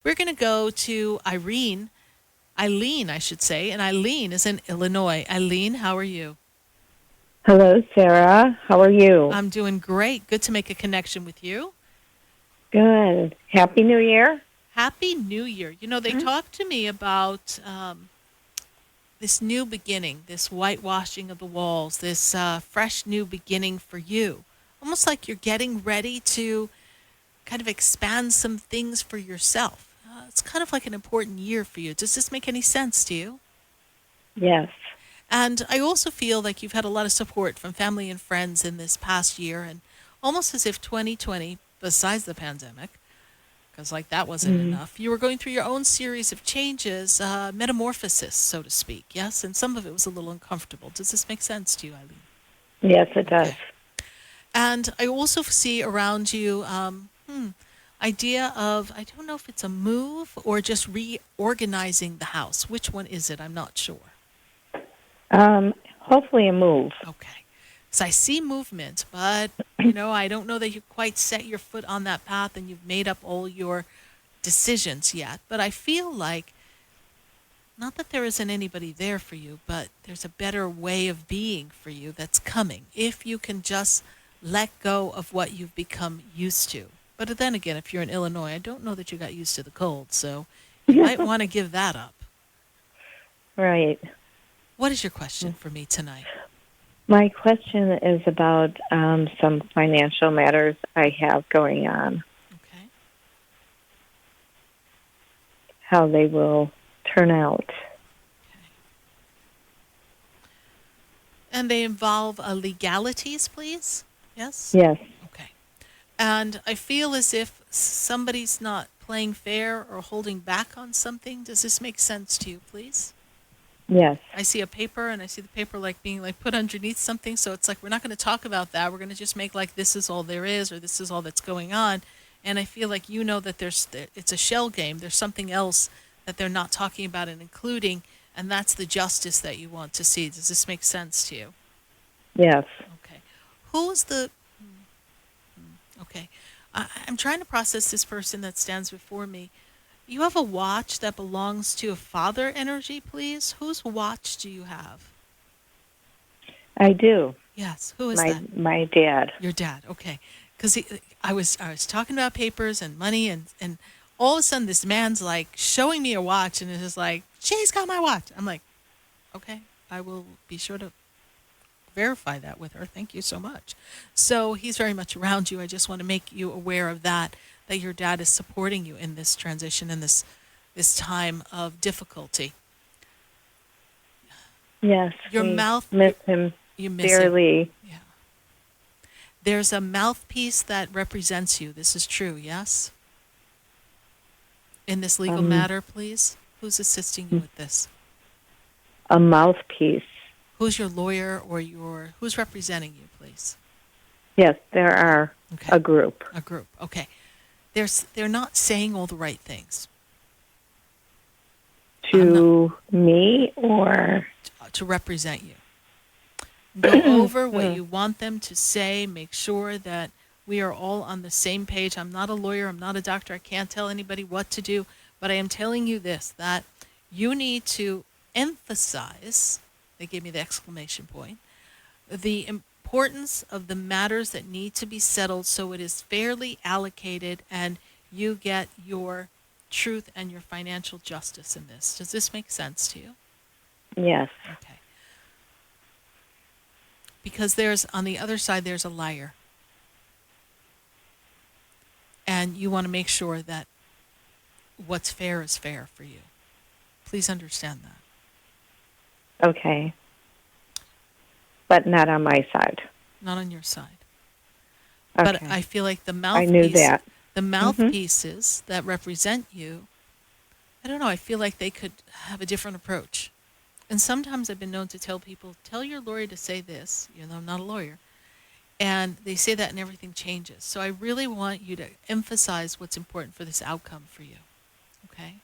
We're going to go to Eileen, I should say, and Eileen is in Illinois. Eileen, how are you? Hello, Sarah. How are you? I'm doing great. Good to make a connection with you. Good. Happy New Year. Happy New Year. They talked to me about this new beginning, this whitewashing of the walls, this fresh new beginning for you. Almost like you're getting ready to kind of expand some things for yourself. It's kind of like an important year for you. Does this make any sense to you? Yes. And I also feel like you've had a lot of support from family and friends in this past year, and almost as if 2020, besides the pandemic, because like that wasn't Mm. enough, you were going through your own series of changes, metamorphosis, so to speak. Yes, and some of it was a little uncomfortable. Does this make sense to you, Eileen? Yes, it does. Okay. And I also see around you idea of, I don't know if it's a move or just reorganizing the house. Which one is it? I'm not sure. Hopefully a move. Okay. So I see movement, but I don't know that you quite set your foot on that path and you've made up all your decisions yet. But I feel like not that there isn't anybody there for you, but there's a better way of being for you that's coming if you can just let go of what you've become used to. But then again, if you're in Illinois, I don't know that you got used to the cold, so you might want to give that up. Right. What is your question for me tonight? My question is about some financial matters I have going on, Okay. how they will turn out. Okay. And they involve legalities, please? Yes? Yes. Okay. And I feel as if somebody's not playing fair or holding back on something. Does this make sense to you, please? Yes. I see a paper, and I see the paper like being like put underneath something. So it's like we're not going to talk about that. We're going to just make like this is all there is, or this is all that's going on. And I feel like that it's a shell game. There's something else that they're not talking about and including, and that's the justice that you want to see. Does this make sense to you? Yes. Okay. Who is the? Okay. I'm trying to process this person that stands before me. You have a watch that belongs to a father energy, please? Whose watch do you have? I do. Yes. Who is My that? my dad. Your dad. Okay. Because I was talking about papers and money, and all of a sudden this man's like showing me a watch, and it's just like, she's got my watch. I'm like, okay, I will be sure to verify that with her. Thank you so much. So he's very much around you. I just want to make you aware of that your dad is supporting you in this transition, in this time of difficulty. Yes. Your We mouth, miss him you miss him. dearly. Yeah. There's a mouthpiece that represents you. This is true, yes? In this legal Um, matter, please? Who's assisting you with this? a mouthpiece. Who's your lawyer or who's representing you, please? Yes, there are Okay. a group. A group. Okay. They're not saying all the right things. To me or To represent you. Go over what you want them to say. Make sure that we are all on the same page. I'm not a lawyer. I'm not a doctor. I can't tell anybody what to do. But I am telling you this, that you need to emphasize, they gave me the exclamation point, the importance of the matters that need to be settled so it is fairly allocated and you get your truth and your financial justice in this. Does this make sense to you? yes. Okay. Because on the other side, there's a liar. And you want to make sure that what's fair is fair for you. Please understand that. Okay. But not on my side. Not on your side. Okay. But I feel like I knew that. the mouthpieces that represent you, I don't know, I feel like they could have a different approach. And sometimes I've been known to tell people, tell your lawyer to say this, even though I'm not a lawyer. And they say that and everything changes. So I really want you to emphasize what's important for this outcome for you. Okay?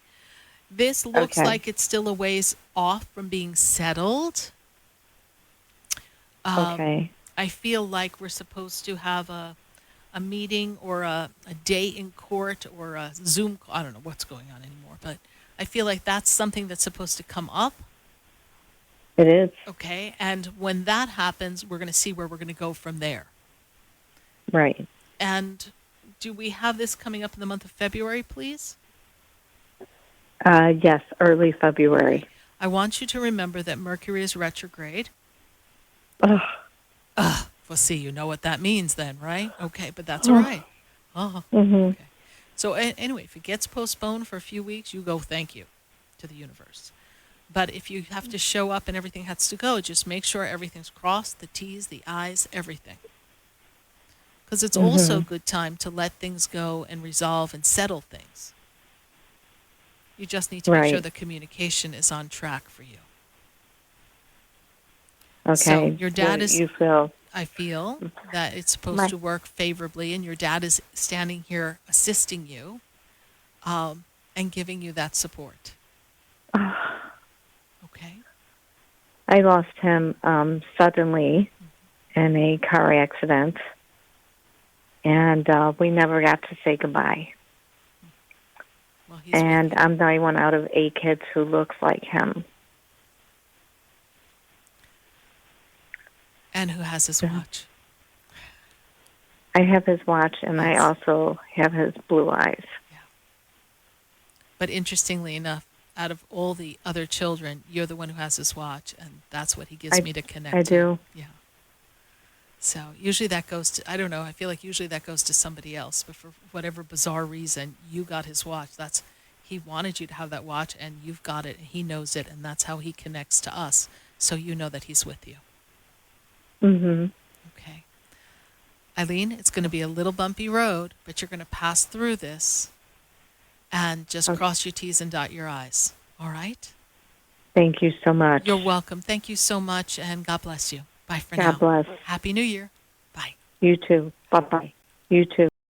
This looks Okay. like it's still a ways off from being settled. Okay. I feel like we're supposed to have a a meeting or a day in court or a Zoom call. I don't know what's going on anymore, but I feel like that's something that's supposed to come up. It is. Okay. And when that happens, we're going to see where we're going to go from there. Right. And do we have this coming up in the month of February, please? Yes, early February. I want you to remember that Mercury is retrograde. Ugh. Well, see, you know what that means then, right? Okay, but that's all right. Oh, Mm-hmm. okay. So anyway, if it gets postponed for a few weeks, you go thank you to the universe. But if you have to show up and everything has to go, just make sure everything's crossed, the T's, the I's, everything. Because it's also a good time to let things go and resolve and settle things. You just need to make sure the communication is on track for you. Okay. So your dad is... You feel... I feel that it's supposed to work favorably, and your dad is standing here assisting you and giving you that support. Okay? I lost him suddenly in a car accident, and we never got to say goodbye. Well, and I'm the only one out of 8 kids who looks like him. And who has his watch? I have his watch, and Yes. I also have his blue eyes. Yeah. But interestingly enough, out of all the other children, you're the one who has his watch, and that's what he gives me to connect I to. do. Yeah. So usually that goes to, I don't know, I feel like usually that goes to somebody else, but for whatever bizarre reason, you got his watch. He wanted you to have that watch, and you've got it, and he knows it, and that's how he connects to us, so you know that he's with you. Mm-hmm. Okay. Eileen, it's going to be a little bumpy road, but you're going to pass through this and just cross your T's and dot your I's. All right? Thank you so much. You're welcome. Thank you so much, and God bless you. Bye for now. God bless. Happy New Year. Bye. You too. Bye-bye. You too.